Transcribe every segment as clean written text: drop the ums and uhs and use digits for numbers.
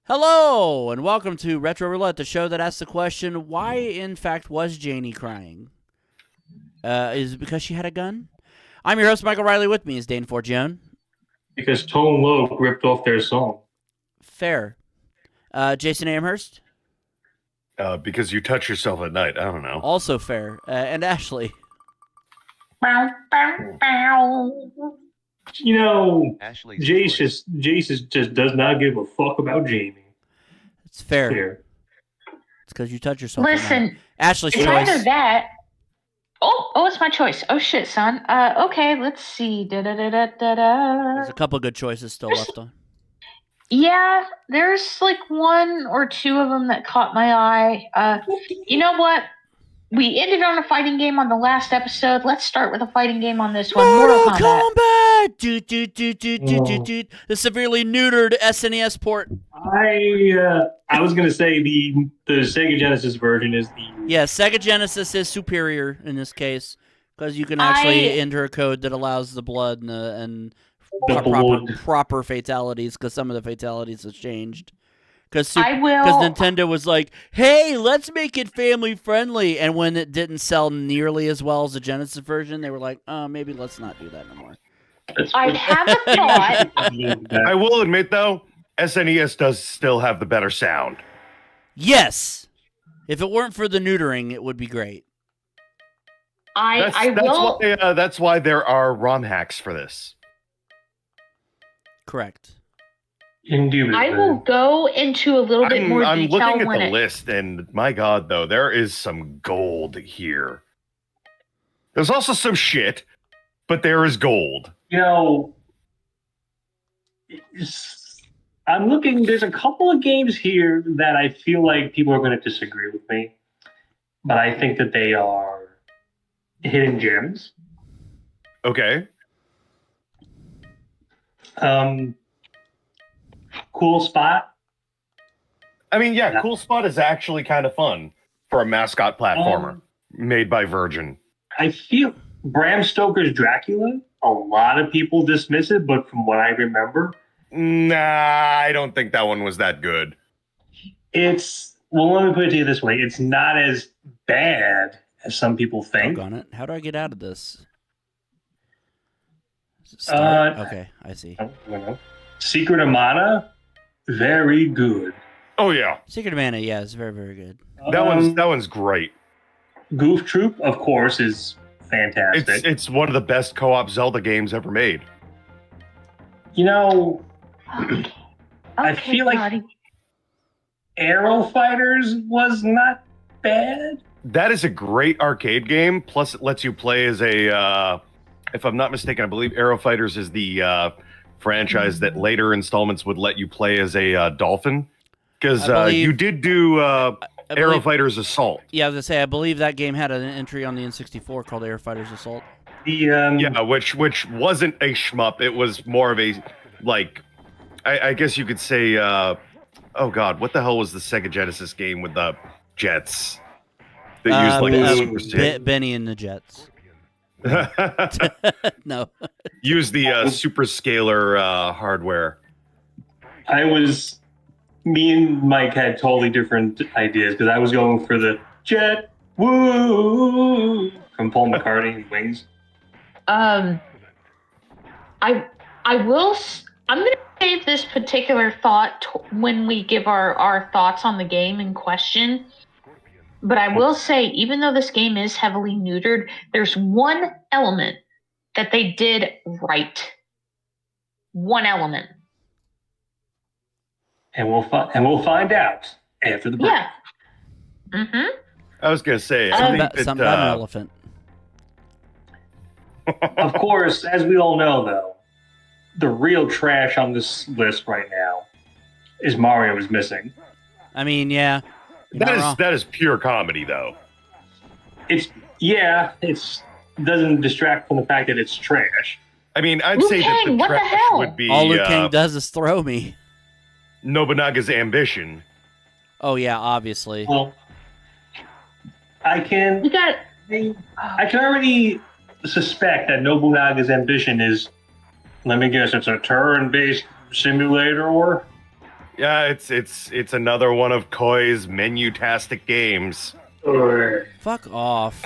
Hello, and welcome to Retro Roulette, the show that asks the question, why, in fact, was Janie crying? Is it because she had a gun? I'm your host, Michael Riley. With me is Dane Forgione. Because Tone Loc ripped off their song. Fair. Jason Amherst. Because you touch yourself at night. I don't know. Also fair. And Ashley. You know, Ashley's Jace just does not give a fuck about Jamie. It's fair. It's because you touch yourself at night. Listen, Ashley's it's choice. either that. Oh, it's my choice. Oh shit, son. Okay, let's see. There's a couple good choices still left on. Yeah, there's like one or two of them that caught my eye. You know what? We ended on a fighting game on the last episode. Let's start with a fighting game on this one. Mortal Kombat. The severely neutered SNES port. I was gonna say the Sega Genesis version is the Sega Genesis is superior in this case because you can actually enter a code that allows the blood and proper fatalities because some of the fatalities have changed. Because Nintendo was like, hey, let's make it family friendly, and when it didn't sell nearly as well as the Genesis version, they were like, oh, maybe let's not do that anymore. I have a thought. I will admit, though, SNES does still have the better sound. Yes. If it weren't for the neutering, it would be great. That's why there are ROM hacks for this. Correct. I will go into a little bit more detail. I'm looking at the list, and my God, though, there is some gold here. There's also some shit, but there is gold. You know, I'm looking. There's a couple of games here that I feel like people are going to disagree with me, but I think that they are hidden gems. Okay. Cool Spot. I mean, yeah, Cool Spot is actually kind of fun for a mascot platformer made by Virgin. I feel Bram Stoker's Dracula, a lot of people dismiss it, but from what I remember... Nah, I don't think that one was that good. Well, let me put it to you this way. It's not as bad as some people think. On it. How do I get out of this? Okay, I see. Secret of Mana, very good. Oh yeah, Secret of Mana, yeah, it's very, very good. That one's great. Goof Troop, of course, is fantastic. It's one of the best co-op Zelda games ever made. You know, I feel like Arrow Fighters was not bad. That is a great arcade game. Plus, it lets you play as a. If I'm not mistaken, I believe Arrow Fighters is the franchise that later installments would let you play as a dolphin. Because you did do Arrow Fighters Assault. Yeah, I was going to say, I believe that game had an entry on the N64 called Arrow Fighters Assault. Which wasn't a shmup. It was more of a, like, I guess you could say, oh God, what the hell was the Sega Genesis game with the jets? That used like the super stick? Benny and the Jets. No. Use the super scalar hardware. Me and Mike had totally different ideas because I was going for the jet woo from Paul McCartney and Wings. I'm going to save this particular thought when we give our thoughts on the game in question. But I will say, even though this game is heavily neutered, there's one element that they did right. One element. And we'll find out after the break. Yeah. Mm-hmm. I was gonna say something about an elephant. Of course, as we all know, though, the real trash on this list right now is Mario is Missing. I mean, yeah. That is pure comedy, though. It doesn't distract from the fact that it's trash. I mean, I'd say that the trash would be all Liu Kang does is throw me. Nobunaga's ambition. Oh yeah, obviously. Well, I can already suspect that Nobunaga's ambition is, let me guess, it's a turn-based simulator, or? Yeah, it's another one of Koi's menu-tastic games. Fuck off.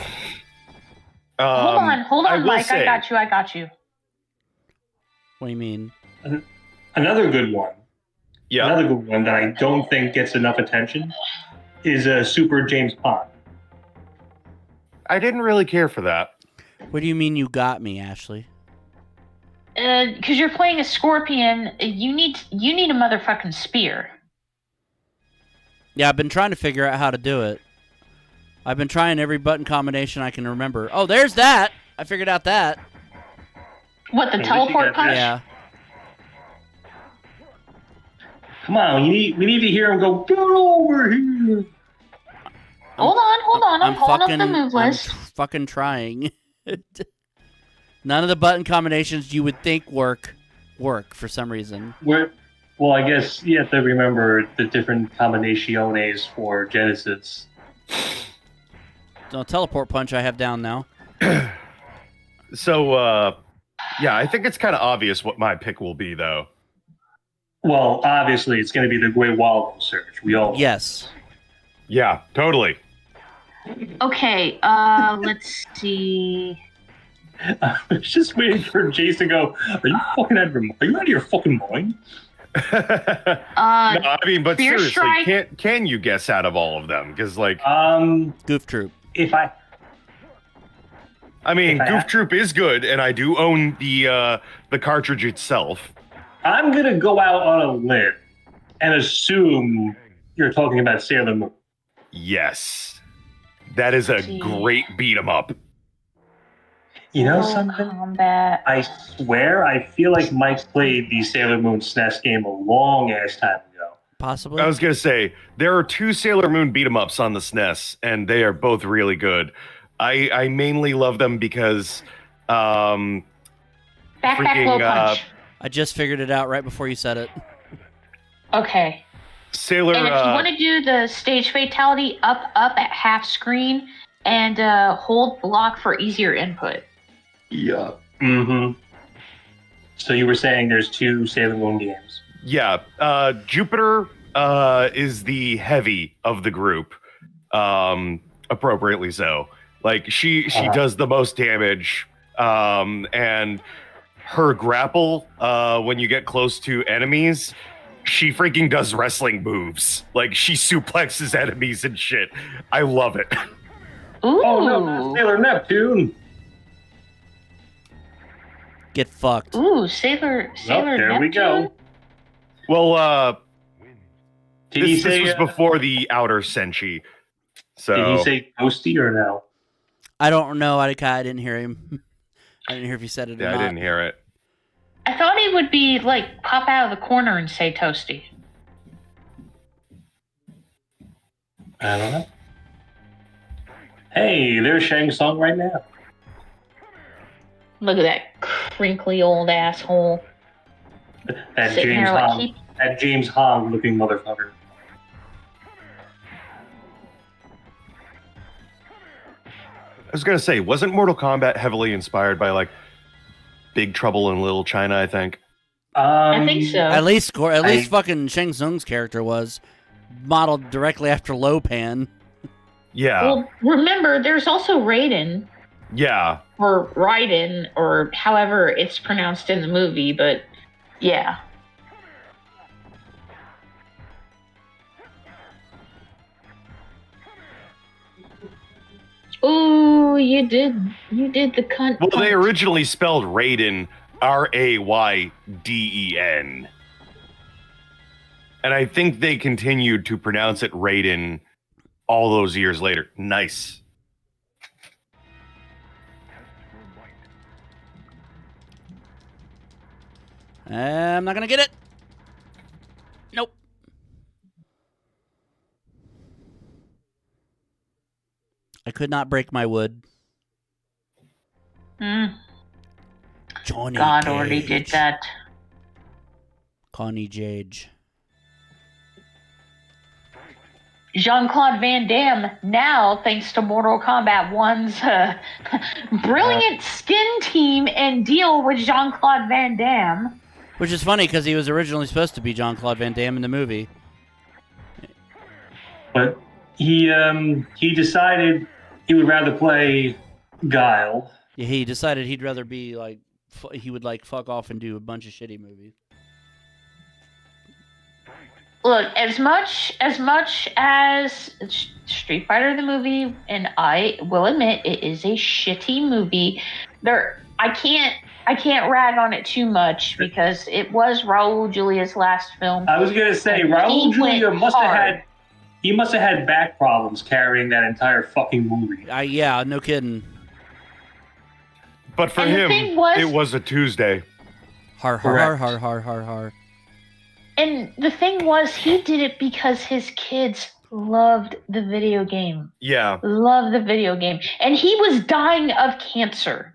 Hold I on, will Mike. say- I got you. What do you mean? Another good one. Yeah. Another good one that I don't think gets enough attention is Super James Pond. I didn't really care for that. What do you mean you got me, Ashley? Because you're playing a scorpion, you need a motherfucking spear. Yeah, I've been trying to figure out how to do it. I've been trying every button combination I can remember. Oh, there's that! I figured out that. What, the teleport punch? Yeah. Come on, we need to hear him go, get over here. Hold on. I'm pulling up the move list. I'm fucking trying. None of the button combinations you would think work for some reason. Well, I guess you have to remember the different combinaciones for Genesis. So teleport punch I have down now. So, yeah, I think it's kind of obvious what my pick will be, though. Well, obviously, it's going to be the Great Wall Search. We all Yes. Yeah, totally. Okay, let's see. I was just waiting for Jason to go, are you out of your fucking mind? No, I mean, but Fear seriously, Strike. can you guess out of all of them? Because, like, Goof Troop. I mean, if I Goof have- Troop is good, and I do own the cartridge itself. I'm going to go out on a limb and assume you're talking about Sailor Moon. Yes, that is a great beat 'em up. You know Mortal something? Kombat. I swear, I feel like Mike played the Sailor Moon SNES game a long-ass time ago. Possibly. I was gonna say there are 2 Sailor Moon beat 'em ups on the SNES, and they are both really good. I mainly love them because Back low punch. I just figured it out right before you said it. Okay. Sailor. And if you want to do the stage fatality, up at half screen and hold block for easier input. Yeah. Mm-hmm. So you were saying there's 2 Sailor Moon games. Yeah, Jupiter is the heavy of the group, appropriately so. Like she does the most damage, and her grapple when you get close to enemies, she freaking does wrestling moves. Like she suplexes enemies and shit. I love it. Ooh. Oh no, that's Sailor Neptune. Get fucked. Ooh, Sailor there Neptune? we go. Well, Did he this say? was before the outer Senshi. So Did he say Toasty or no? I don't know. I didn't hear him. I didn't hear if he said it or yeah, not. I didn't hear it. I thought he would be like pop out of the corner and say toasty. I don't know. Hey, there's Shang Tsung right now. Look at that crinkly old asshole. That Sitting James there like Hong, that James Hong looking motherfucker. I was gonna say, wasn't Mortal Kombat heavily inspired by like Big Trouble in Little China? I think. I think so. At least fucking Shang Tsung's character was modeled directly after Lopan. Yeah. Well, remember, there's also Raiden, Yeah. or Raiden, or however it's pronounced in the movie, but yeah. Ooh, you did the cunt. Well, they punch. originally spelled Raiden Rayden, and I think they continued to pronounce it Raiden all those years later. Nice. I'm not gonna get it. Nope. I could not break my wood. Johnny God Cage. already did that. Connie Jage. Jean-Claude Van Damme, now, thanks to Mortal Kombat 1's brilliant skin team and deal with Jean-Claude Van Damme. Which is funny because he was originally supposed to be Jean-Claude Van Damme in the movie. But he decided he would rather play Guile. Yeah, he decided he'd rather be like he would like fuck off and do a bunch of shitty movies. Look, as much as Street Fighter the movie, and I will admit it is a shitty movie. I can't rag on it too much because it was Raul Julia's last film. I was gonna say Raul Julia must have had back problems carrying that entire fucking movie. Yeah, no kidding. But for him, it was a Tuesday. Har har har har har har. And the thing was, he did it because his kids loved the video game. Yeah. Loved the video game. And he was dying of cancer.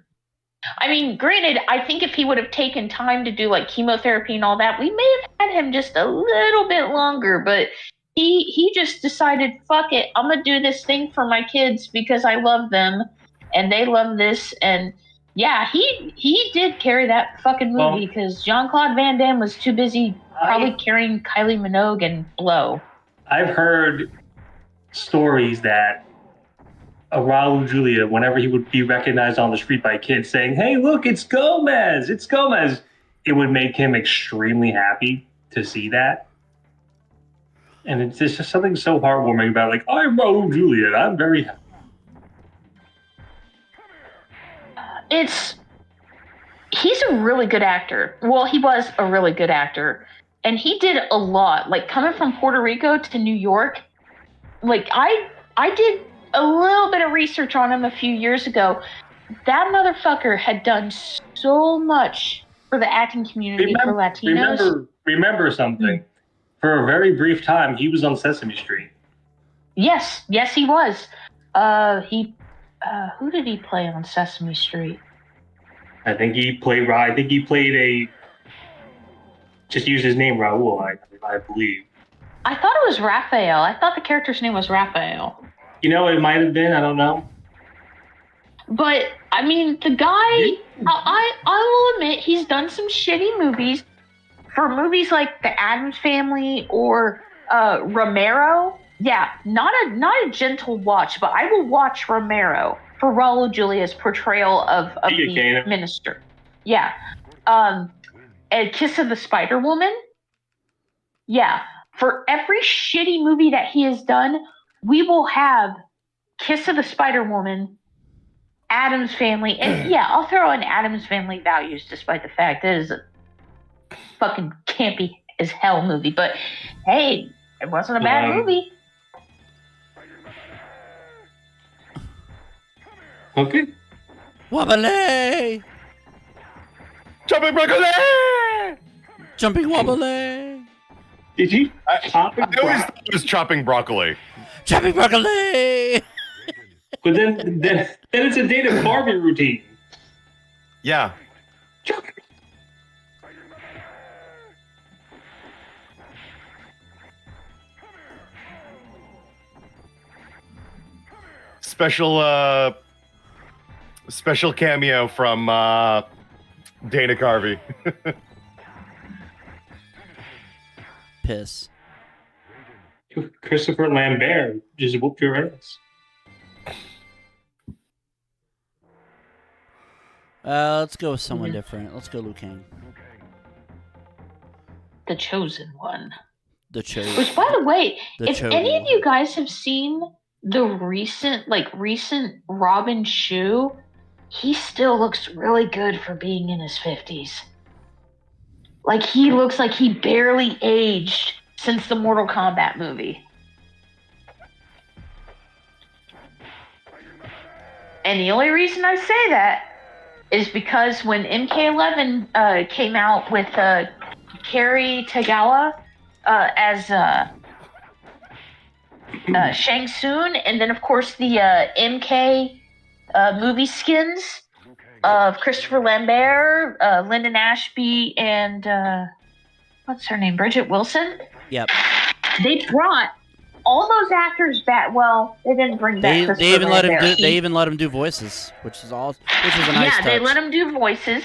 I mean, granted, I think if he would have taken time to do like chemotherapy and all that, we may have had him just a little bit longer. But he just decided, fuck it, I'm going to do this thing for my kids because I love them and they love this. And yeah, he did carry that fucking movie because Jean-Claude Van Damme was too busy probably carrying Kylie Minogue and Blow. I've heard stories that Raul Julia, whenever he would be recognized on the street by kids saying, "Hey, look, it's Gomez, it's Gomez," it would make him extremely happy to see that. And it's just something so heartwarming about, like, I'm Raul Julia, and I'm very happy. He's a really good actor. Well, he was a really good actor. And he did a lot. Like, coming from Puerto Rico to New York, like, I did a little bit of research on him a few years ago. That motherfucker had done so much for the acting community for Latinos. Remember something. For a very brief time, he was on Sesame Street. Yes, he was. Who did he play on Sesame Street? I think he played just use his name, Raul, I believe. I thought it was Raphael. I thought the character's name was Raphael. You know, it might have been. I don't know. But, I mean, the guy, I will admit, he's done some shitty movies. For movies like The Addams Family or Romero, yeah, not a gentle watch, but I will watch Romero for Raul Julia's portrayal of the minister. Yeah. And Kiss of the Spider Woman. Yeah. For every shitty movie that he has done, we will have Kiss of the Spider Woman, Addams Family, and yeah, I'll throw in Addams Family Values, despite the fact that it is a fucking campy as hell movie. But hey, it wasn't a bad movie. Okay. Wobbly! Jumping broccoli! Jumping wobbly! Did you? I always thought it was chopping broccoli. Chopping broccoli! But then it's a Dana Barbie routine. Yeah. Special cameo from Dana Carvey. Piss. Christopher Lambert just whooped your ass. Let's go with someone different. Let's go Liu Kang. The Chosen One. The Chosen. Which, by the way, if Chosen any of One. you guys have seen the recent Robin Shu, he still looks really good for being in his 50s. Like, he looks like he barely aged since the Mortal Kombat movie. And the only reason I say that is because when MK11 came out with Kerry Tagawa as Shang Tsung, and then, of course, the MK movie skins of Christopher Lambert, Lyndon Ashby, and what's her name? Bridget Wilson? Yep. They brought all those actors back. Well, they didn't bring back They even let him do. They even let him do voices, which is a nice touch. They let him do voices.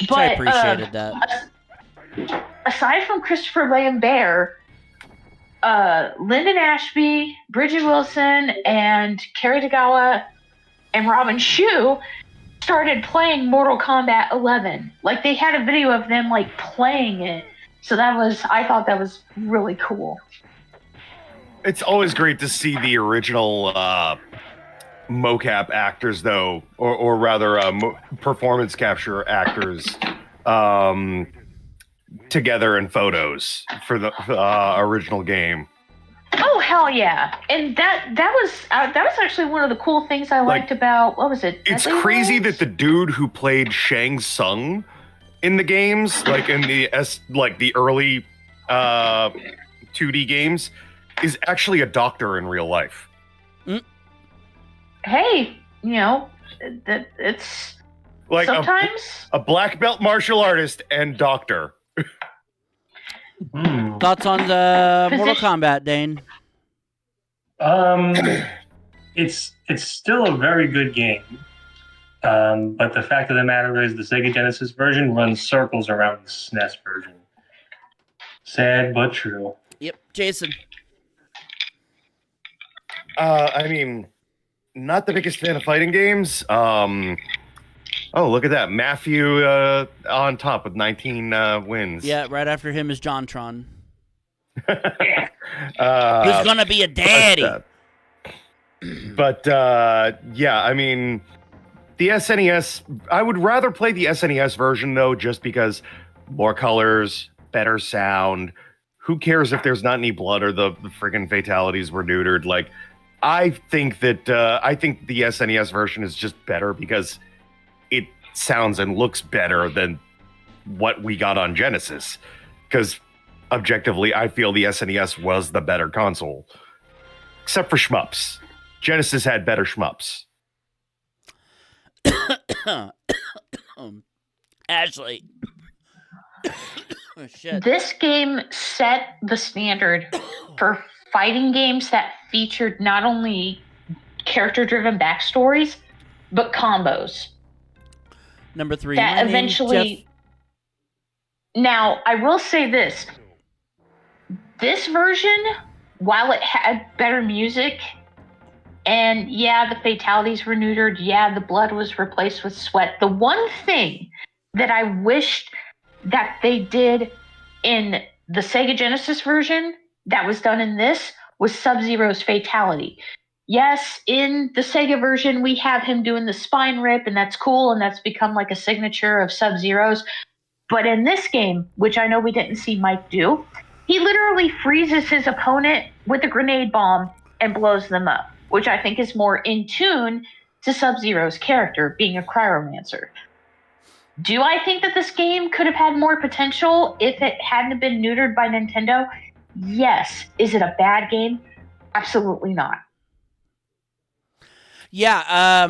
But I appreciated that. aside from Christopher Lambert, Lyndon Ashby, Bridget Wilson, and Kerry Tagawa and Robin Shue started playing Mortal Kombat 11. Like, they had a video of them like playing it. So I thought that was really cool. It's always great to see the original mocap actors, though, or rather, performance capture actors together in photos for the original game. Oh hell yeah! And that was actually one of the cool things I liked about, what was it? It's crazy that the dude who played Shang Tsung in the games, like in the early 2D games, is actually a doctor in real life. Hey, it's like sometimes a black belt martial artist and doctor. Thoughts on the Mortal Kombat, Dane? It's still a very good game, but the fact of the matter is the Sega Genesis version runs circles around the SNES version. Sad but true. Yep, Jason. I mean, not the biggest fan of fighting games. Oh, look at that. Matthew on top with 19 wins. Yeah, right after him is JonTron. Who's going to be a daddy? But yeah, I mean, the SNES, I would rather play the SNES version, though, just because more colors, better sound. Who cares if there's not any blood or the friggin' fatalities were neutered? Like, I think the SNES version is just better because it sounds and looks better than what we got on Genesis. Because objectively, I feel the SNES was the better console. Except for shmups. Genesis had better shmups. Ashley. Oh, shit. This game set the standard for fighting games that featured not only character-driven backstories, but combos. Number 3. That eventually... Now, I will say this. This version, while it had better music, and yeah, the fatalities were neutered, yeah, the blood was replaced with sweat, the one thing that I wished that they did in the Sega Genesis version that was done in this was Sub-Zero's fatality. Yes, in the Sega version, we have him doing the spine rip, and that's cool, and that's become like a signature of Sub-Zero's. But in this game, which I know we didn't see Mike do, he literally freezes his opponent with a grenade bomb and blows them up, which I think is more in tune to Sub-Zero's character, being a cryomancer. Do I think that this game could have had more potential if it hadn't been neutered by Nintendo? Yes. Is it a bad game? Absolutely not. Yeah,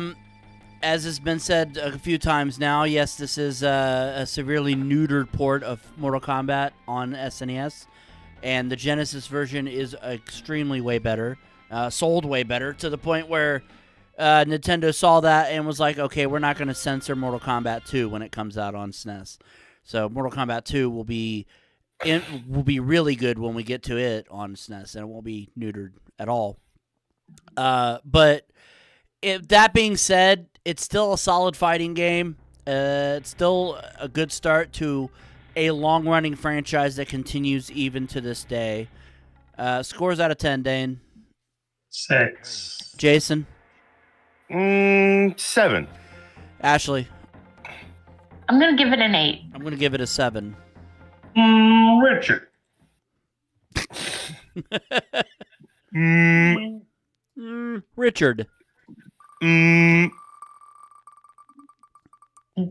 as has been said a few times now, yes, this is a severely neutered port of Mortal Kombat on SNES, and the Genesis version is extremely way better, sold way better, to the point where Nintendo saw that and was like, okay, we're not going to censor Mortal Kombat 2 when it comes out on SNES. So Mortal Kombat 2 will be really good when we get to it on SNES, and it won't be neutered at all. But that being said, it's still a solid fighting game. It's still a good start to a long-running franchise that continues even to this day. Scores out of 10, Dane. 6. Jason. 7. Ashley. I'm going to give it an 8. I'm going to give it a 7. Richard. Richard.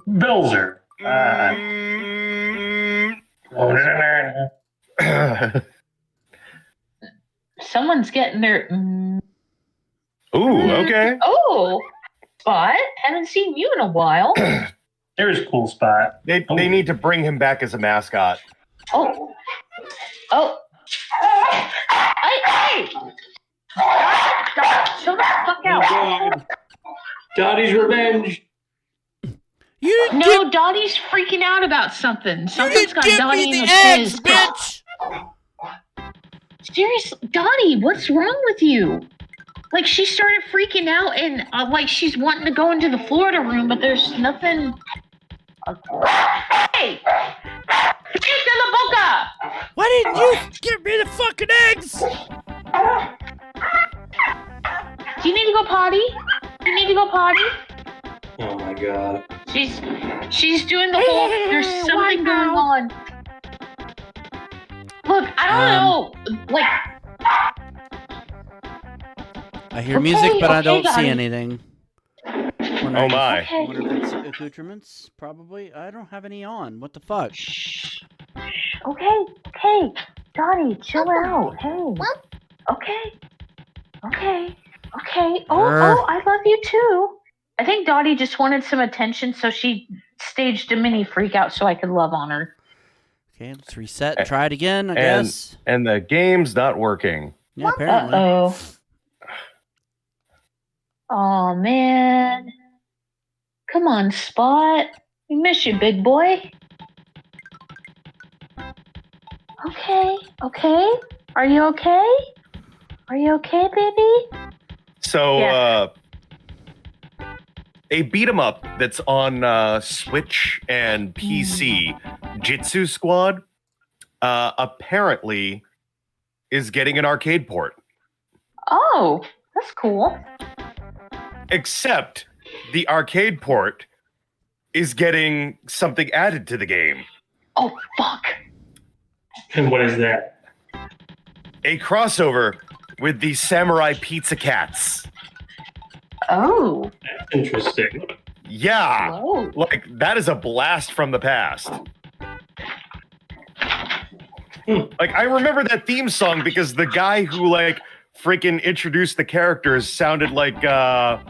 Belzer. Someone's getting their... Ooh, okay. Oh, Spot. Haven't seen you in a while. There's Cool Spot. They need to bring him back as a mascot. Oh. Hey! Chill the fuck out. Oh, God. Daddy's revenge. You didn't No, Dottie's freaking out about something. Something's got give Dottie me in the a eggs, twist. bitch. Seriously, Dottie, what's wrong with you? Like, she started freaking out and, like, she's wanting to go into the Florida room, but there's nothing... Hey! Get to the boca! Why didn't you give me the fucking eggs? Do you need to go potty? Do you need to go potty? Oh my god. She's doing the whole... There's something going on. Look, I don't know, like... I hear music, but I don't see Dottie. anything. Oh my. I wonder if it's accoutrements. Probably. I don't have any on. What the fuck? Okay, Dottie, chill out. Hey. Okay. Oh, I love you too. I think Dottie just wanted some attention, so she staged a mini freak out so I could love on her. Okay, let's reset and try it again, I guess. And the game's not working. Yeah, apparently. Uh-oh. Oh, man. Come on, Spot. We miss you, big boy. Okay. Are you okay? Are you okay, baby? So, Yeah. A beat 'em up that's on Switch and PC, Jitsu Squad, apparently is getting an arcade port. Oh, that's cool. Except the arcade port is getting something added to the game. Oh, fuck. And what is that? A crossover with the Samurai Pizza Cats. Oh. Interesting. Yeah. Whoa. Like, that is a blast from the past. Like, I remember that theme song because the guy who, like, freaking introduced the characters sounded like, kind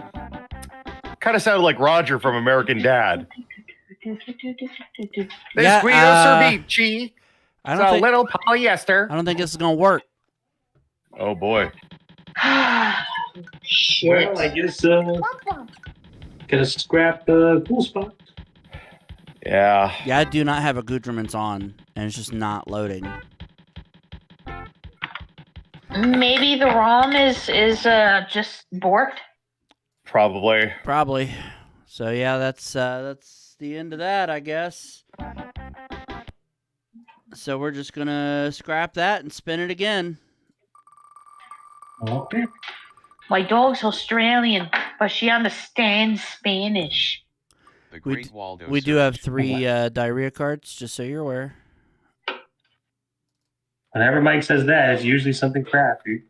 of sounded like Roger from American Dad. Yeah, Ceviche. I don't think little polyester. I don't think this is gonna work. Oh, boy. Shit. Well, I guess gotta scrap the cool spot. Yeah. Yeah, I do not have accoutrements on, and it's just not loading. Maybe the ROM is just borked. Probably. Probably. So yeah, that's the end of that, I guess. So we're just gonna scrap that and spin it again. Okay. My dog's Australian, but she understands Spanish. The Great Waldo We do have 3 diarrhea cards, just so you're aware. Whenever Mike says that, it's usually something crappy.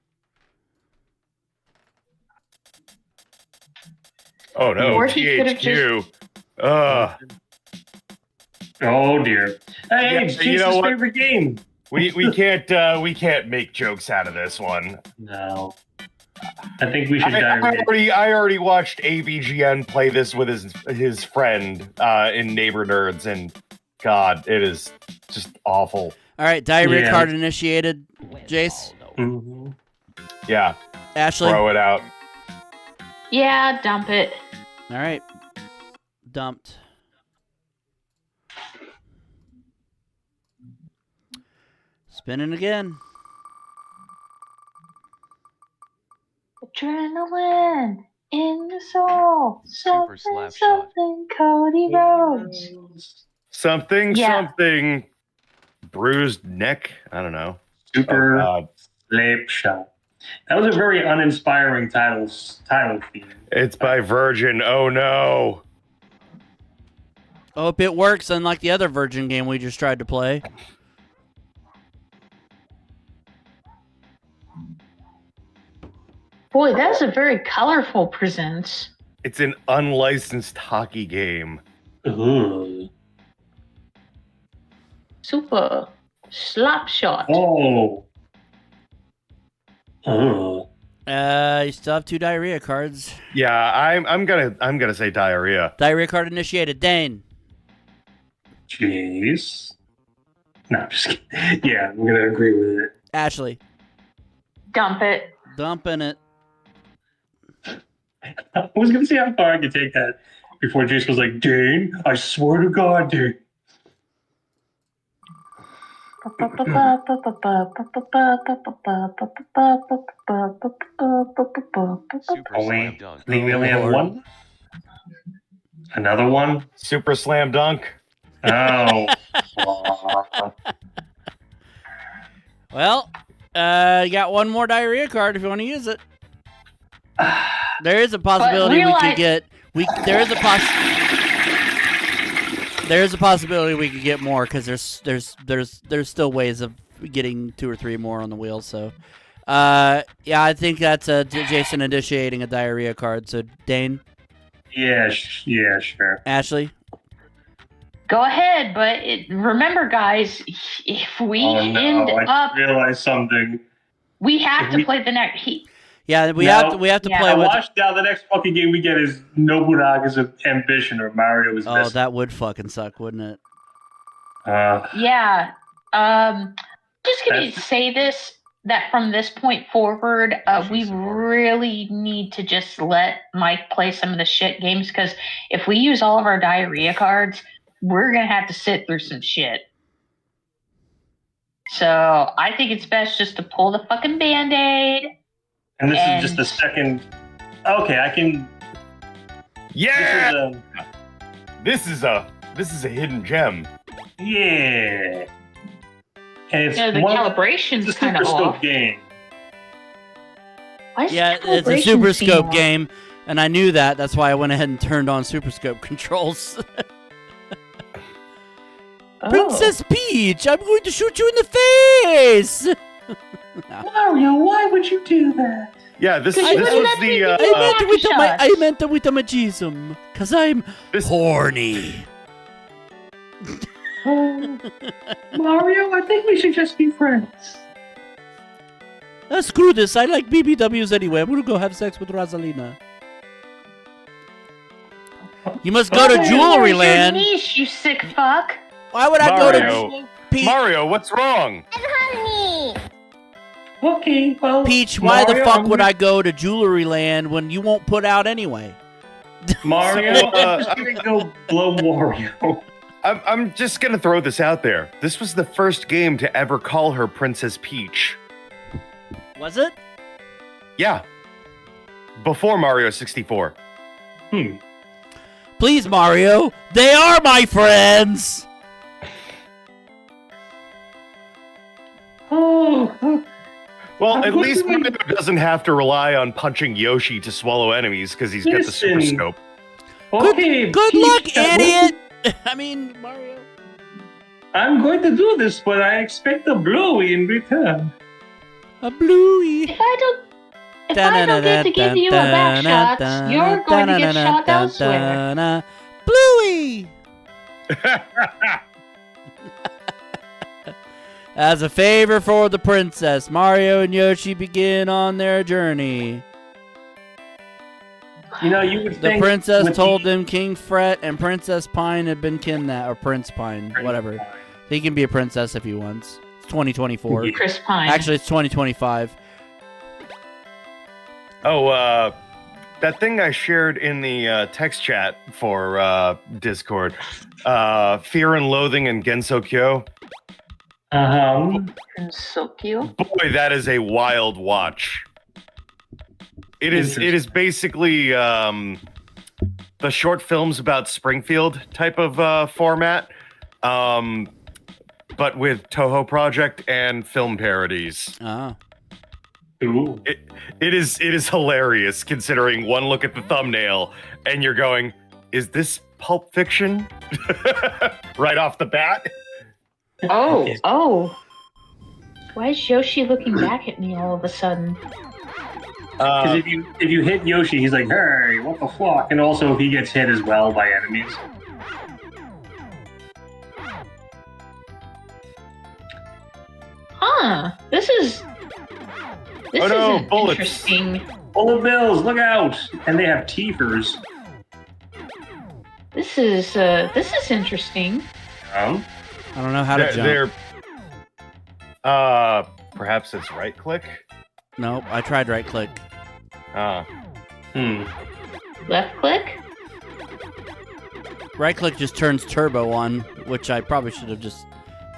Oh, no. Or he could have THQ. Oh dear. Hey, Yeah, it's you know Jason's what? favorite game. We can't make jokes out of this one. No. I think we should I already watched AVGN play this with his friend in Neighbor Nerds, and God, it is just awful. All right, diarrhea Yeah. card initiated. Jace, Mhm. Yeah, Ashley. throw it out. Yeah, dump it. All right, dumped. Spinning again. Adrenaline in the soul. Super slap shot. Something, Cody Rhodes. Something, Yeah. bruised neck. I don't know. Super Oh, God. Slap Shot. That was a very uninspiring title theme. It's by Virgin. Oh no. Hope it works, unlike the other Virgin game we just tried to play. Boy, that's a very colorful presence. It's an unlicensed hockey game. Ugh. Super slap shot. Oh. Ugh. You still have 2 diarrhea cards. Yeah, I'm gonna say diarrhea. Diarrhea card initiated. Dane. Jeez. No, I'm just kidding. Yeah, I'm gonna agree with it. Ashley. Dump it. Dumping it. I was gonna see how far I could take that. before Jace was like, Dane, I swear to God, Dane. Super Slam Dunk. I think we only have one. Another one. Super Slam Dunk. Oh. Well, you got one more diarrhea card if you want to use it. There is a possibility we could get. There is a possibility we could get more because there's still ways of getting 2 or 3 more on the wheel. So, yeah, I think that's Jason initiating a diarrhea card. So, Dane. Yeah, sure. Ashley. Go ahead, but remember, guys, if we I realized something. we have to play the next. Yeah, we have to play with. Watch now. The next fucking game we get is Nobunaga's Ambition or Mario is. Oh, that would fucking suck, wouldn't it? Yeah. Just gonna say this, that from this point forward, we really need to just let Mike play some of the shit games, because if we use all of our diarrhea cards, we're gonna have to sit through some shit. So I think it's best just to pull the fucking Band-Aid. And this is just the second. Okay, I can. Yeah. This is a hidden gem. Yeah. And it's the calibration's kind of off. Game. Yeah, it's a Super Scope game, and I knew that. That's why I went ahead and turned on Super Scope controls. Princess Peach, I'm going to shoot you in the face! Mario, why would you do that? Yeah, this was the. I meant with the machism, cause I'm horny. Mario, I think we should just be friends. Screw this, I like BBWs anyway. I'm gonna go have sex with Rosalina. You must go to Jewelry Land. Niche, you sick fuck. Why would I go to Peach? Mario, what's wrong? Okay, well, Peach, why the fuck would I go to Jewelry Land when you won't put out anyway? Mario, I'm just gonna go blow Wario. I'm just gonna throw this out there. This was the first game to ever call her Princess Peach. Was it? Yeah. Before Mario 64. Please, Mario, they are my friends! Oh. Well, at least Mario doesn't have to rely on punching Yoshi to swallow enemies because he's got the Super Scope. Okay, good luck, idiot! I mean, Mario. I'm going to do this, but I expect a Bluey in return. A Bluey. If I don't get to give you a back shot, you're going to get shot elsewhere. Bluey. As a favor for the princess, Mario and Yoshi begin on their journey. You know, you would The think princess told them King Fret and Princess Pine had been kidnapped, or Prince Pine, whatever. He can be a princess if he wants. It's 2024. Chris Pine. Actually, it's 2025. Oh, that thing I shared in the text chat for Discord, Fear and Loathing in Gensokyo. Gensokyo? Boy, that is a wild watch. It is basically the short films about Springfield type of format, but with Toho Project and film parodies. Oh. Ooh. It is hilarious considering one look at the thumbnail and you're going, is this Pulp Fiction? Right off the bat. Oh. Why is Yoshi looking back at me all of a sudden? Because if you hit Yoshi, he's like, hey, what the fuck? And also, he gets hit as well by enemies. Huh. This is bullets. interesting. Bullet bills, look out! And they have teethers. This is interesting. I don't know how to jump. Perhaps it's right click. Nope, I tried right click. Left click? Right click just turns turbo on, which I probably should have just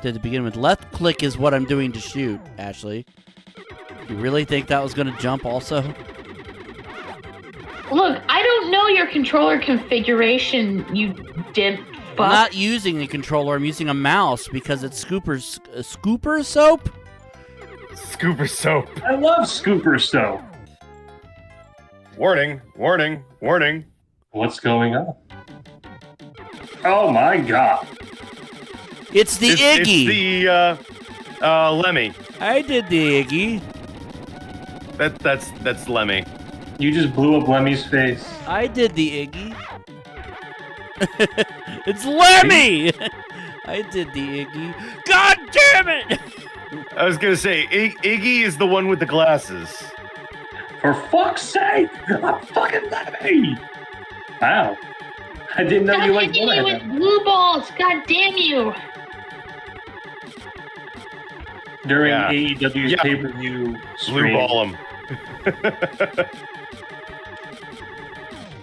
did to begin with. Left click is what I'm doing to shoot, Ashley. You really think that was going to jump also? Look, I don't know your controller configuration, you dip fuck. I'm not using a controller. I'm using a mouse because it's scooper soap? Scooper soap. I love scooper soap. Warning, warning, warning. What's going on? Oh my god. It's the Iggy. It's the Lemmy. I did the Iggy. That's Lemmy. You just blew up Lemmy's face. I did the Iggy. It's Lemmy! I did the Iggy. God damn it! I was gonna say, Iggy is the one with the glasses. For fuck's sake! I'm fucking Lemmy! Wow. I didn't know Stop you liked hitting me with blue balls! God damn you! During Yeah. AEW's Yeah. pay-per-view Blue stream, ball him.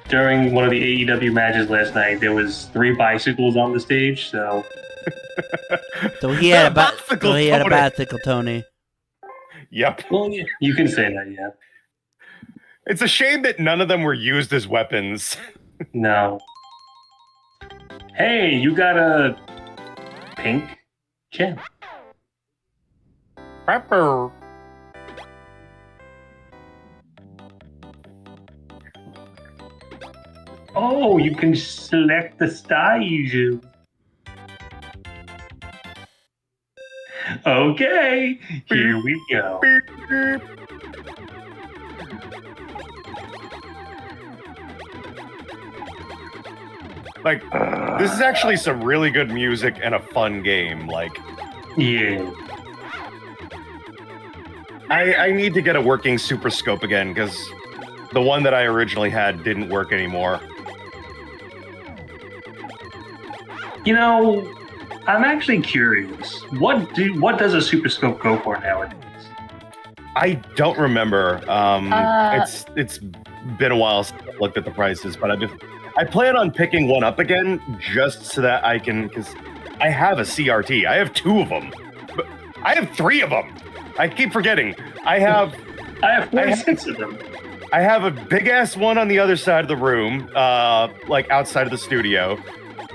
during one of the AEW matches last night, there was 3 bicycles on the stage, so... So he had a Tony. bicycle, Tony. Yep. Well, yeah, you can say that, yeah. It's a shame that none of them were used as weapons. No. Hey, you got a pink chin. Rapper. Oh, you can select the stage. Okay, here we go. Like, this is actually some really good music and a fun game. Like, Yeah. I need to get a working Super Scope again because the one that I originally had didn't work anymore. You know, I'm actually curious. What does a Super Scope go for nowadays? I don't remember. It's been a while since I looked at the prices, but I plan on picking one up again just so that I can, because I have a CRT. I have 2 of them. But I have 3 of them. I keep forgetting. I have 46 of them. I have a big ass one on the other side of the room, like outside of the studio.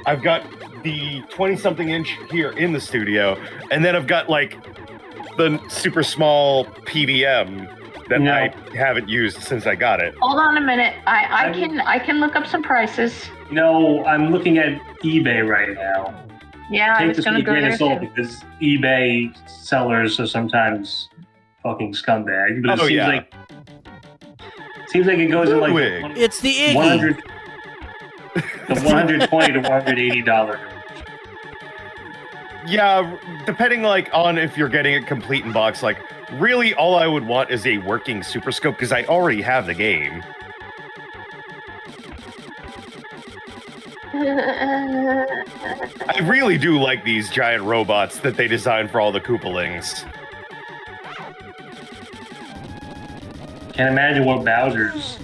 I've got the 20-something inch here in the studio, and then I've got like the super small PVM that I haven't used since I got it. Hold on a minute. I can look up some prices. You know, I'm looking at eBay right now. Yeah, I Take was this gonna with a go grain there of salt too. because eBay sellers are sometimes fucking scumbags. But it seems like it goes in like Ludwig. It's the Iggy. 100, the $120 to $180 range. Yeah, depending like on if you're getting it complete in box, like really all I would want is a working Super Scope because I already have the game. I really do like these giant robots that they designed for all the Koopalings. Can't imagine what Bowser's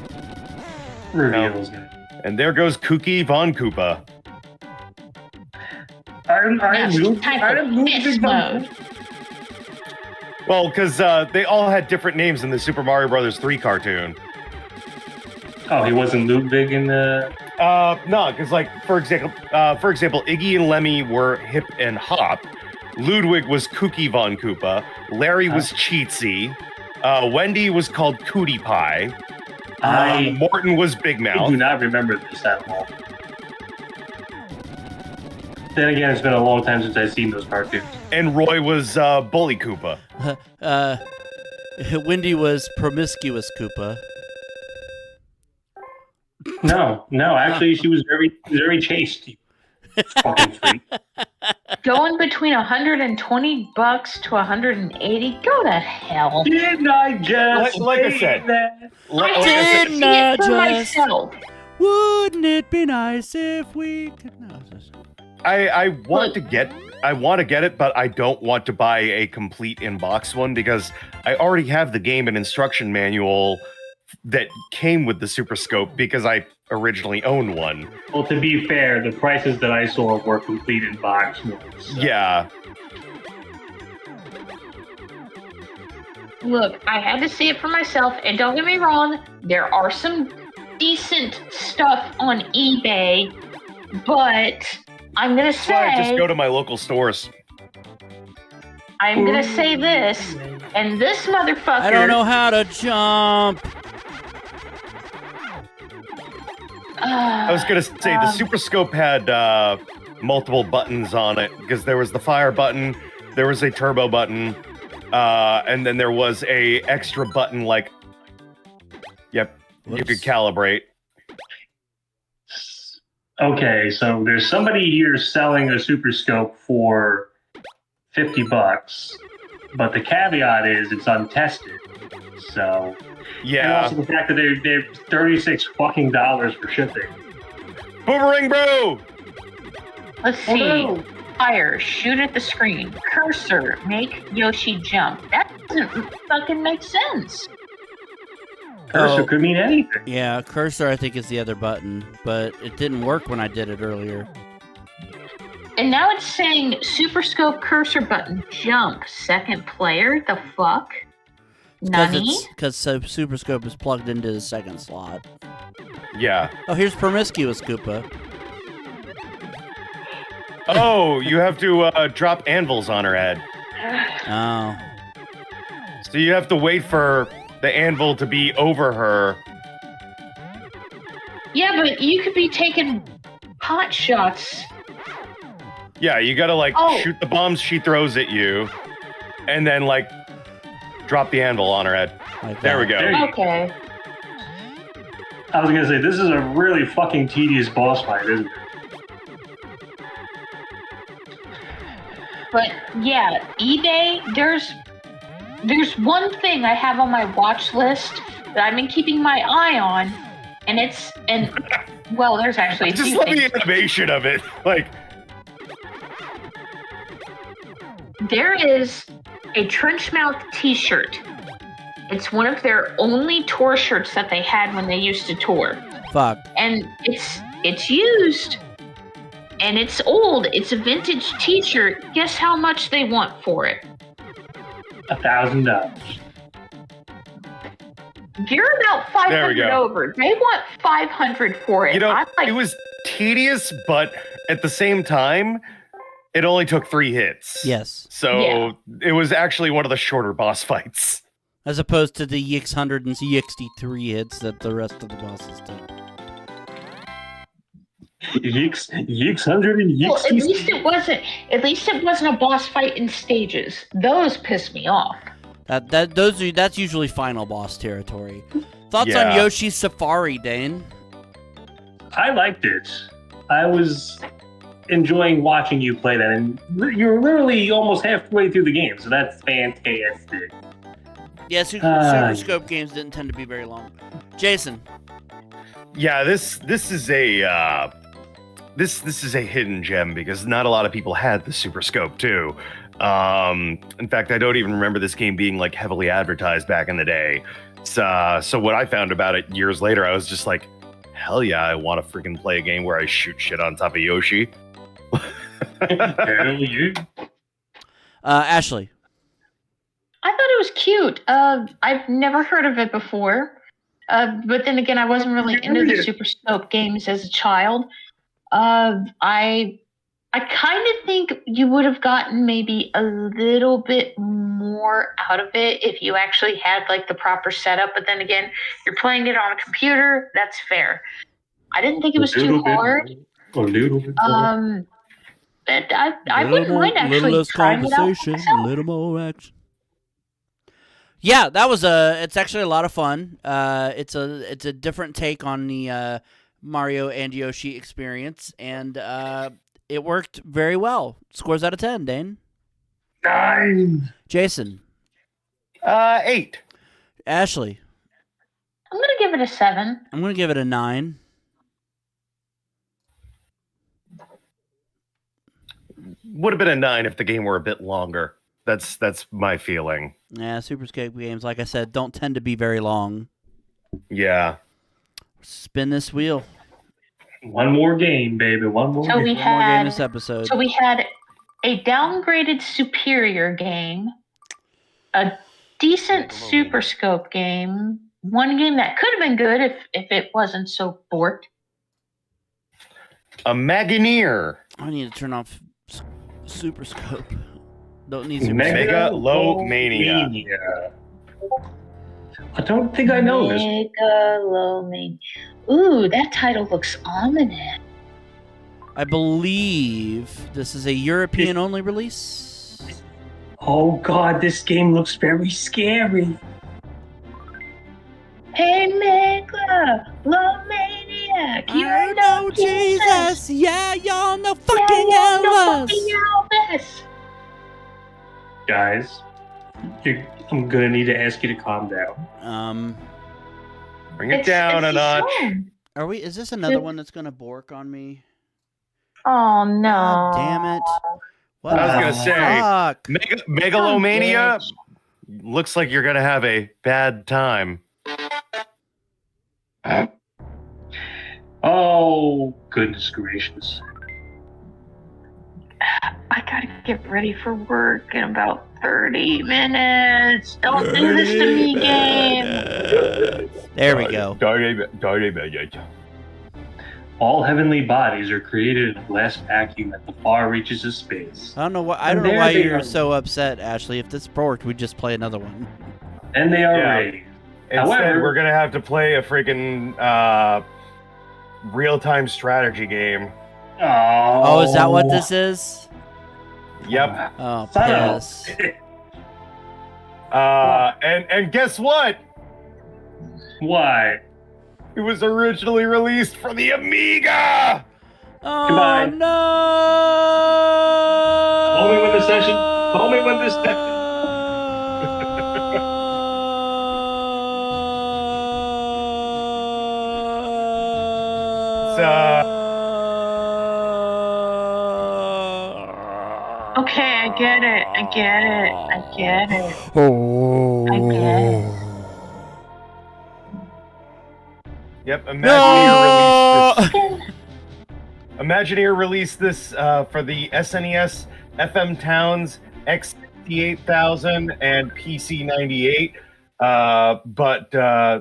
reveal is going to be. And there goes Kooky Von Koopa. Now it's time for fist mode. Well, because they all had different names in the Super Mario Brothers 3 cartoon. Oh, he wasn't Ludwig in the... No, because like for example, Iggy and Lemmy were Hip and Hop. Ludwig was Kooky Von Koopa. Larry was Cheatsy. Wendy was called Cootie Pie. Morton was Big I Mouth. do not remember this at all. Then again, it's been a long time since I've seen those cartoons. And Roy was Bully Koopa. Wendy was Promiscuous Koopa. No, actually, she was very chaste. Fucking freak. Going between $120 to $180. Go to hell. Didn't I just Like I say said. that? I did see not it for just- myself. Wouldn't it be nice if we could... No, I want to get it, but I don't want to buy a complete in-box one because I already have the game and instruction manual that came with the Super Scope because I originally owned one. Well, to be fair, the prices that I saw were complete in box ones. So. Yeah. Look, I had to see it for myself, and don't get me wrong, there are some decent stuff on eBay, but I'm gonna That's why I just say go to my local stores. I'm gonna say this, and this motherfucker. I don't know how to jump. I was gonna say the Super Scope had multiple buttons on it because there was the fire button, there was a turbo button, and then there was a extra button like, yep, you could calibrate. Okay, so there's somebody here selling a Super Scope for $50, but the caveat is it's untested. So and Yeah. also the fact that they're $36 fucking for shipping. Boomerang bro! Let's see. Fire, shoot at the screen. Cursor, make Yoshi jump. That doesn't fucking make sense. Cursor could mean anything. Yeah, cursor I think is the other button, but it didn't work when I did it earlier. And now it's saying Super Scope cursor button jump. Second player? The fuck? Nani? Because Super Scope is plugged into the second slot. Yeah. Oh, here's Promiscuous Koopa. Oh, you have to drop anvils on her head. Oh. So you have to wait for the anvil to be over her. Yeah, but you could be taking pot shots. Yeah, you gotta like shoot the bombs she throws at you, and then like drop the anvil on her head. Like there we go. Okay. I was gonna say, this is a really fucking tedious boss fight, isn't it? But yeah, eBay, there's one thing I have on my watch list that I've been keeping my eye on, and well, there's actually a Just few love things. the animation of it. Like, there is a trench mouth t-shirt. It's one of their only tour shirts that they had when they used to tour. Fuck. And it's used. And it's old. It's a vintage t-shirt. Guess how much they want for it? $1,000. You're about There we 500 go. over. They want 500 for it. you know, I'm like, it was tedious, but at the same time, it only took 3 hits. Yes. So it was actually one of the shorter boss fights. As opposed to the Yix 100 and Yix-3 hits that the rest of the bosses did. Yix 100 and Yix. well, at least it wasn't a boss fight in stages. Those piss me off. That's usually final boss territory. Thoughts on Yeah. Yoshi's Safari, Dane? I liked it. I was enjoying watching you play that, and you're literally almost halfway through the game, so that's fantastic. Yeah, Super Scope games didn't tend to be very long. Jason. Yeah, this is a this is a hidden gem because not a lot of people had the Super Scope too. In fact, I don't even remember this game being like heavily advertised back in the day. So when I found about it years later, I was just like, hell yeah, I want to freaking play a game where I shoot shit on top of Yoshi. Hell yeah. Ashley. I thought it was cute. I've never heard of it before. But then again, I wasn't really into the Super Scope games as a child. I kind of think you would have gotten maybe a little bit more out of it if you actually had like the proper setup. But then again, you're playing it on a computer. That's fair. I didn't think it was too hard. But I wouldn't mind actually trying it out for myself. little more action. Yeah, that was it's actually a lot of fun. It's a different take on the Mario and Yoshi experience, and it worked very well. Scores out of 10, Dane. 9. Jason. 8. I'm Ashley. gonna give it a 7. I'm gonna give it a 9. Would have been a 9 if the game were a bit longer. That's my feeling. Yeah, Super Scope games, like I said, don't tend to be very long. Yeah. Spin this wheel. One more game, baby. One more So game. we One more game had. this episode. So we had a downgraded Superior game, a decent Super Scope game, one game that could have been good if it wasn't so borked. A Maganeer. I need to turn off Super Scope. Don't need Super Scope. Mega-Lo-Mania. I don't think I know this. Mega-Lo-Mania. Ooh, that title looks ominous. I believe this is a European-only release. Oh God, this game looks very scary. Hey, Mega-Lo-Mania. I know Jesus. Yeah, y'all know fucking Elvis. Guys, I'm gonna need to ask you to calm down. Bring it down a notch. Are we? Is this another one that's gonna bork on me? Oh no! God damn it! What I was the gonna say, fuck? Mega-Lo-Mania looks like you're gonna have a bad time. Oh goodness gracious! I gotta get ready for work in about 30 minutes. Don't do this to me, game. There we go. All heavenly bodies are created in a glass vacuum at the far reaches of space. I don't know why you're so upset, Ashley. If this borked, we'd just play another one. And they are raised. Instead, However, we're gonna have to play a freaking real-time strategy game. Oh, is that what this is? Yep. Oh, Son piss. And guess what? Why? It was originally released for the Amiga. Oh Goodbye. no! Call me when the session. Call me when this session. Okay, I get it. I get it. I get it. Oh. I get it. Yep. No! Imagineer released this for the SNES, FM Towns, X68000, and PC98. But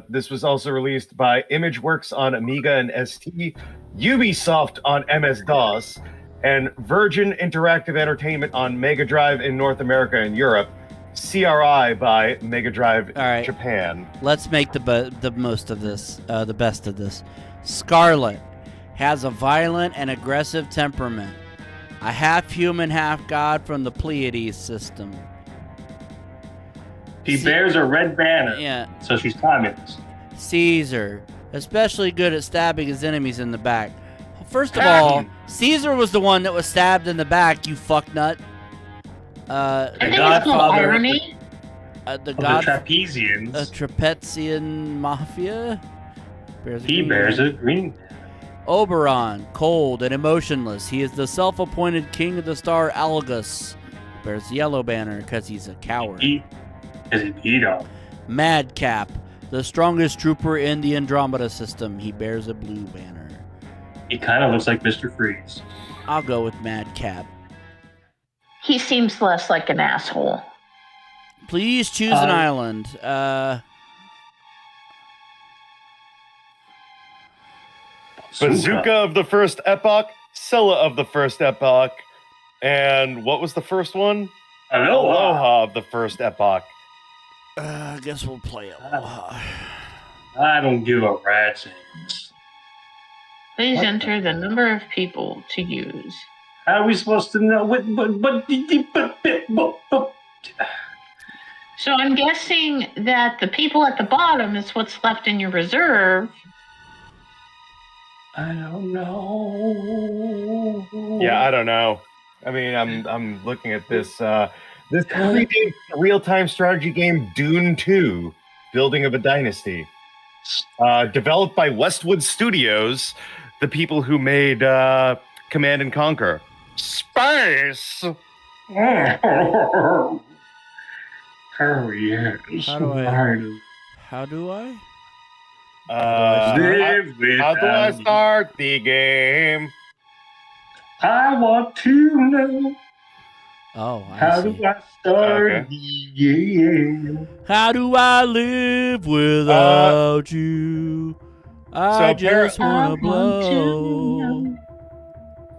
this was also released by ImageWorks on Amiga and ST, Ubisoft on MS-DOS, and Virgin Interactive Entertainment on Mega Drive in North America and Europe, CRI by Mega Drive right. Japan. Let's make the most of this, the best of this. Scarlet has a violent and aggressive temperament. A half-human, half-god from the Pleiades system. He bears a red banner. Yeah. So she's communist. Caesar, especially good at stabbing his enemies in the back. First of all, Caesar was the one that was stabbed in the back, you fucknut. I think it's called irony. The Trapezians. Trapezian Mafia. He bears a green. Oberon, cold and emotionless. He is the self-appointed king of the star Algus. Bears the yellow banner because he's a coward. Madcap, the strongest trooper in the Andromeda system. He bears a blue banner. He kind of looks like Mr. Freeze. I'll go with Madcap. He seems less like an asshole. Please choose an island. Bazooka of the First Epoch, Scylla of the First Epoch, and what was the first one? Aloha of the First Epoch. I guess we'll play Aloha. I don't give a rat's ass. Please enter the number of people to use. How are we supposed to know? So I'm guessing that the people at the bottom is what's left in your reserve. I don't know. Yeah, I don't know. I mean, I'm looking at this. This predates the real-time strategy game Dune 2, Building of a Dynasty. Developed by Westwood Studios, the people who made Command and Conquer. Space! Oh, yes. How do I? Live how do I without you. start the game? I want to know. Oh, How do I start the game? How do I live without you? I just wanna blow.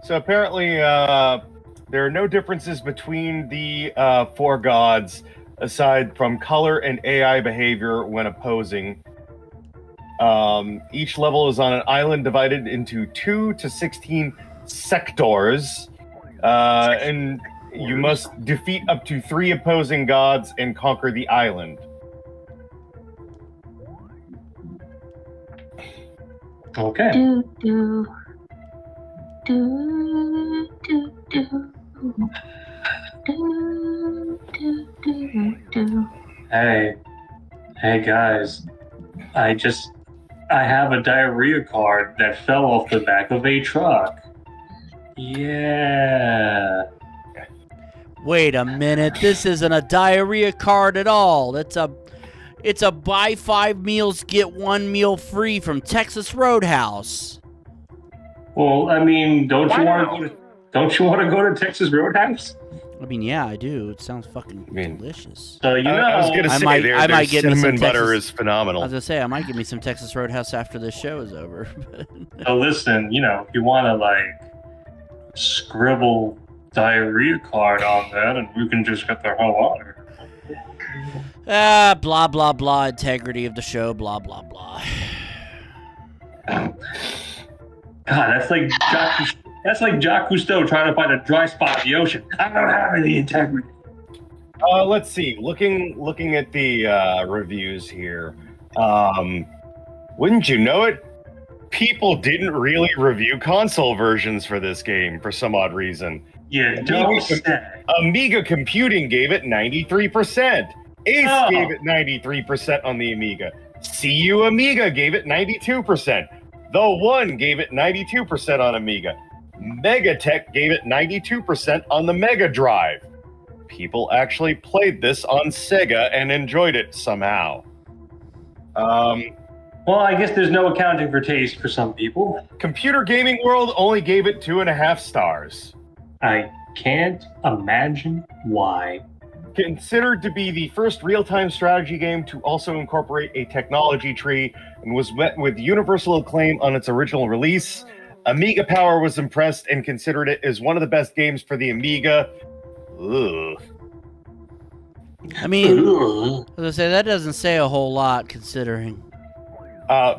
So apparently, there are no differences between the four gods aside from color and AI behavior when opposing. Each level is on an island divided into 2 to 16 sectors, and you must defeat up to 3 opposing gods and conquer the island. Okay. Hey guys, I have a diarrhea card that fell off the back of a truck. Yeah. Wait a minute, this isn't a diarrhea card at all. It's a buy 5 meals, get 1 meal free from Texas Roadhouse. Well, I mean, don't you want to go to Texas Roadhouse? I mean, yeah, I do. It sounds fucking delicious. So I was gonna say I might get me some cinnamon butter Texas- is phenomenal. I was gonna say I might give me some Texas Roadhouse after this show is over. So listen, if you want to like scribble diarrhea card on that, and we can just get the hell out of here. Blah blah blah. Integrity of the show. Blah blah blah. God, that's like Jacques Cousteau trying to find a dry spot in the ocean. I don't have any integrity. Let's see. Looking at the reviews here, wouldn't you know it? People didn't really review console versions for this game for some odd reason. Yeah, don't say. Amiga Computing gave it 93%. Ace gave it 93% on the Amiga. CU Amiga gave it 92%. The One gave it 92% on Amiga. Megatech gave it 92% on the Mega Drive. People actually played this on Sega and enjoyed it somehow. Well, I guess there's no accounting for taste for some people. Computer Gaming World only gave it 2.5 stars. I can't imagine why. Considered to be the first real-time strategy game to also incorporate a technology tree and was met with universal acclaim on its original release, Amiga Power was impressed and considered it as one of the best games for the Amiga. Ugh. I mean, I was gonna say that doesn't say a whole lot considering.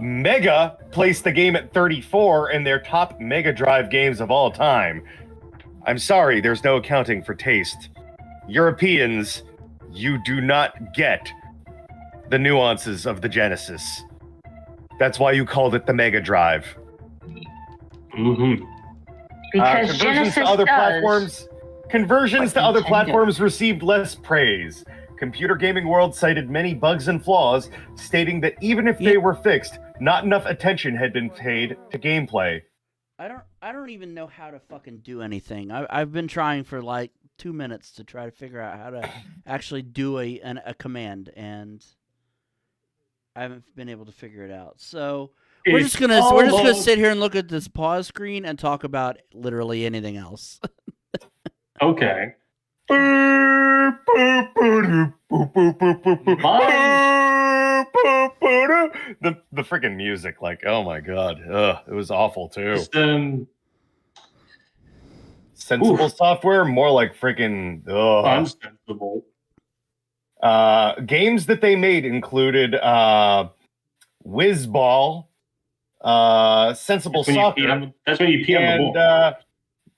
Mega placed the game at 34 in their top Mega Drive games of all time. I'm sorry, there's no accounting for taste. Europeans, you do not get the nuances of the Genesis. That's why you called it the Mega Drive. Mm-hmm. Because Genesis to other platforms. Conversions to other platforms received less praise. Computer Gaming World cited many bugs and flaws, stating that even if they were fixed, not enough attention had been paid to gameplay. I don't even know how to fucking do anything. I've been trying for like 2 minutes to try to figure out how to actually do a command, and I haven't been able to figure it out. So we're just gonna sit here and look at this pause screen and talk about literally anything else. Okay. The freaking music, like, oh my god, it was awful too. Sensible software, more like freaking unsensible. Games that they made included Whizball, Sensible Soccer. That's when you pee on the ball. And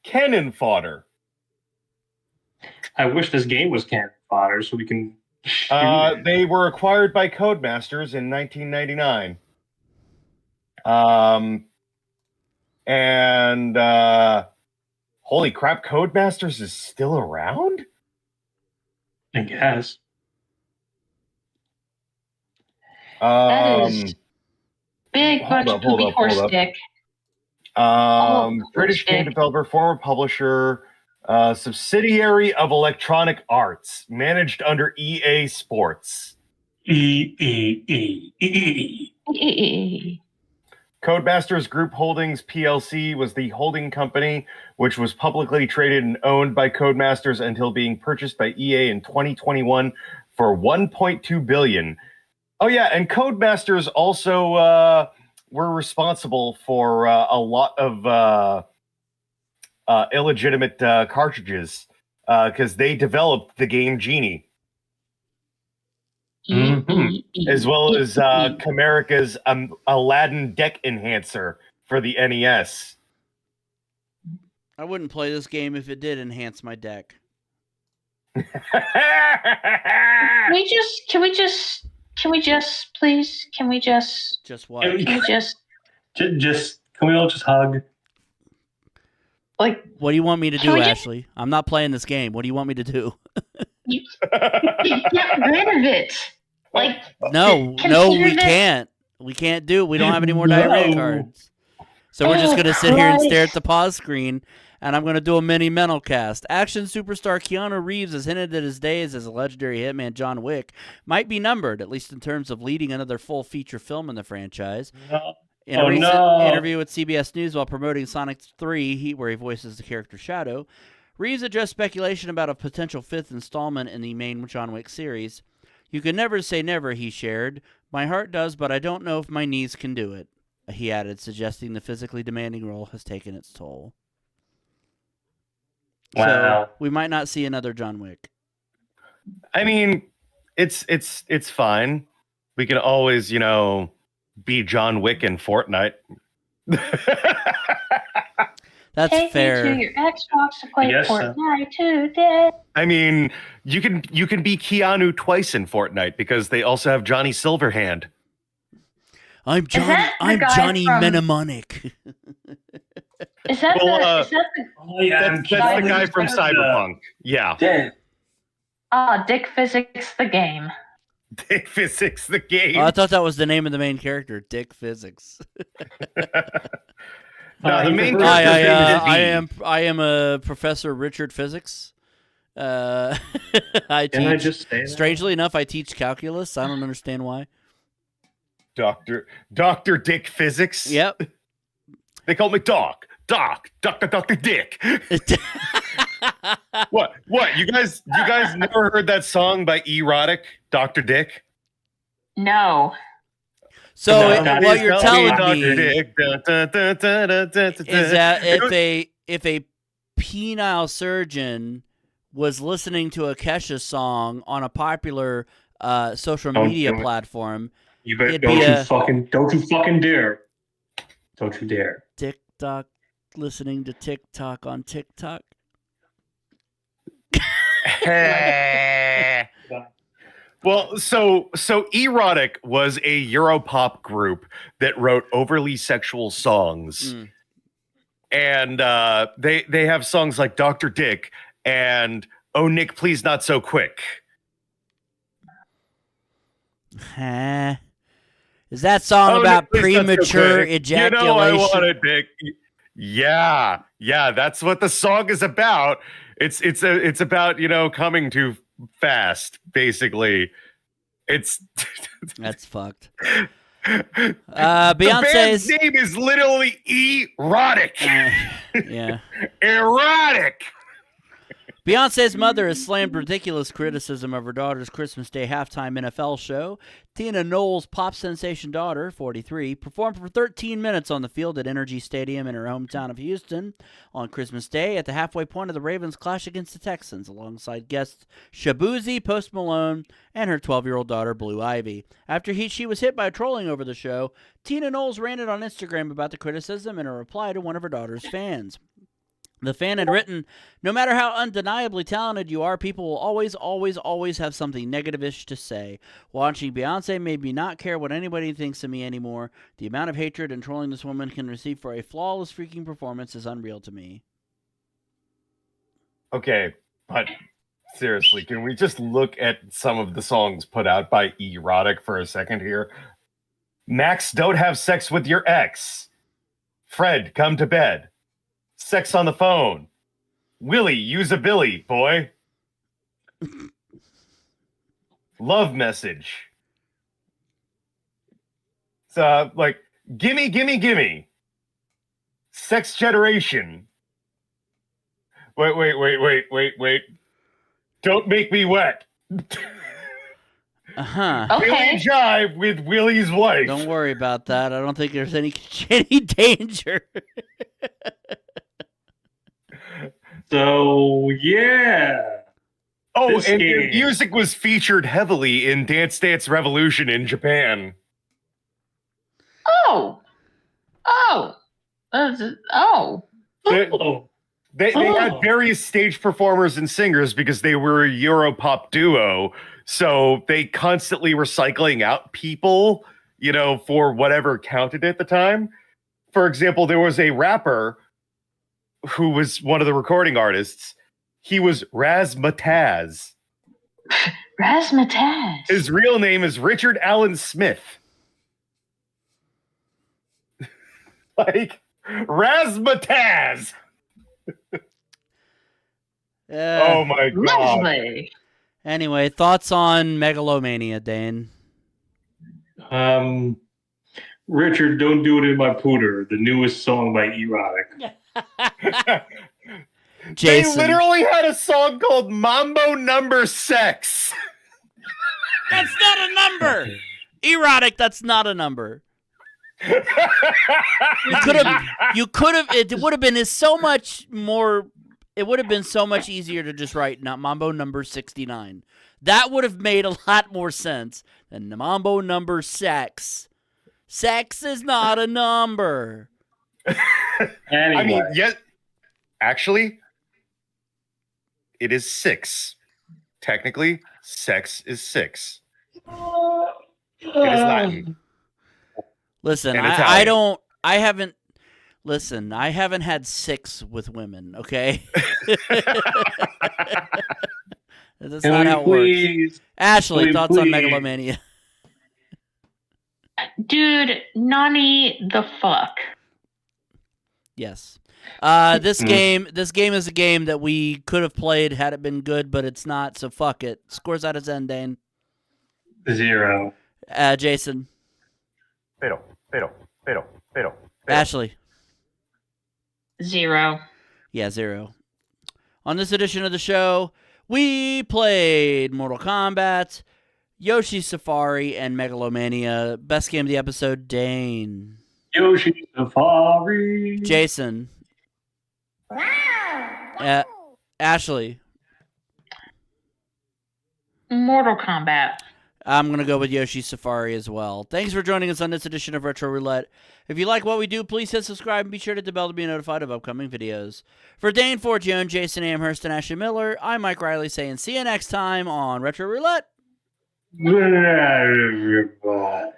Cannon Fodder. I wish this game was Cannon Fodder so we can. They were acquired by Codemasters in 1999. Holy crap, Codemasters is still around? I guess. That is big bunch of poopy horse dick. British game developer, former publisher, subsidiary of Electronic Arts, managed under EA Sports. Codemasters Group Holdings PLC was the holding company which was publicly traded and owned by Codemasters until being purchased by EA in 2021 for $1.2 billion. Oh yeah, and Codemasters also were responsible for a lot of illegitimate cartridges because they developed the game Genie. As well as Camerica's Aladdin deck enhancer for the NES. I wouldn't play this game if it did enhance my deck. Can we just please? Can we just what? Can we just can we all just hug? Like, what do you want me to do, Ashley? I'm not playing this game. What do you want me to do? You get rid of it. Like, no, we can't. We can't do it. We don't have any more diarrhea cards. So we're just going to sit here and stare at the pause screen, and I'm going to do a mini mental cast. Action superstar Keanu Reeves has hinted that his days as a legendary hitman John Wick might be numbered, at least in terms of leading another full feature film in the franchise. In a recent interview with CBS News while promoting Sonic 3, where he voices the character Shadow, Reeves addressed speculation about a potential fifth installment in the main John Wick series. You can never say never, he shared. My heart does, but I don't know if my knees can do it, he added, suggesting the physically demanding role has taken its toll. Wow. So we might not see another John Wick. I mean, it's fine. We can always, be John Wick in Fortnite. That's take fair. me to your Xbox to play Fortnite today. I mean, you can be Keanu twice in Fortnite because they also have Johnny Silverhand. I'm Johnny Mnemonic. Is that that's the guy from Cyberpunk. Yeah. Dick Physics the game. Dick Physics the game. Oh, I thought that was the name of the main character, Dick Physics. No, the main I am a Professor Richard Physics. I teach. Can I just say that? Strangely enough, I teach calculus. I don't understand why. Doctor Dick Physics. Yep. They call me Doctor Dick. What? You guys never heard that song by Erotic, Dr. Dick? No. So what you're telling me Dick, is that if a penile surgeon was listening to a Kesha song on a popular social media platform, you better don't you fucking dare. Don't you dare. TikTok, listening to TikTok on TikTok. Well, so Erotic was a Europop group that wrote overly sexual songs. And they have songs like Dr. Dick and Oh Nick, Please Not So Quick. Is that song about premature ejaculation? I want a dick. Yeah, that's what the song is about. It's about, coming too fast, basically. That's fucked. The band's name is literally Erotic. Yeah. Erotic. Beyonce's mother has slammed ridiculous criticism of her daughter's Christmas Day halftime NFL show. Tina Knowles' pop sensation daughter, 43, performed for 13 minutes on the field at Energy Stadium in her hometown of Houston on Christmas Day at the halfway point of the Ravens' clash against the Texans, alongside guests Shabuzi, Post Malone, and her 12-year-old daughter, Blue Ivy. After she was hit by trolling over the show, Tina Knowles ranted on Instagram about the criticism in a reply to one of her daughter's fans. The fan had written, "No matter how undeniably talented you are, people will always, always, always have something negative-ish to say. Watching Beyonce made me not care what anybody thinks of me anymore. The amount of hatred and trolling this woman can receive for a flawless freaking performance is unreal to me." Okay, but seriously, can we just look at some of the songs put out by Erotic for a second here? Max, don't have sex with your ex. Fred, come to bed. Sex on the phone. Willie, use a Billy, boy. Love message. like, gimme, gimme, gimme. Sex generation. Wait. Don't make me wet. Uh-huh. Okay. Willie jive with Willie's wife. Don't worry about that. I don't think there's any danger. So yeah. Oh, This and game. their music was featured heavily in Dance Dance Revolution in Japan. Oh. Oh. Oh. They had various stage performers and singers because they were a Europop duo. So they constantly were cycling out people, you know, for whatever counted at the time. For example, there was a rapper who was one of the recording artists. He was Razzmatazz. Razzmatazz. His real name is Richard Allen Smith. Like, Razzmatazz. Oh my god. Lovely. Anyway, thoughts on Mega-Lo-Mania, Dane? Richard, Don't Do It in My Pooter, the newest song by Erotic. Jason. They literally had a song called Mambo Number Sex. That's not a number. Erotic, that's not a number. You could have it would have been so much more. It would have been so much easier to just write Mambo number 69. That would have made a lot more sense than the Mambo number sex. Sex is not a number. Anyway. I mean, yes, actually, it is 6. Technically, sex is 6. It is Latin. Listen, And I haven't had sex with women, okay? That's not how it works. Ashley, thoughts on Mega-Lo-Mania? Dude, Nani the fuck. Yes. This game is a game that we could have played had it been good, but it's not, so fuck it. Scores out of 10, Dane. 0. Jason. Pero. Ashley. 0. Yeah, 0. On this edition of the show, we played Mortal Kombat, Yoshi Safari, and Mega-Lo-Mania. Best game of the episode, Dane. Yoshi Safari. Jason. Ashley. Mortal Kombat. I'm going to go with Yoshi Safari as well. Thanks for joining us on this edition of Retro Roulette. If you like what we do, please hit subscribe and be sure to hit the bell to be notified of upcoming videos. For Dane Forgione, Jason Amherst, and Ashley Miller, I'm Mike Riley saying see you next time on Retro Roulette. Everybody.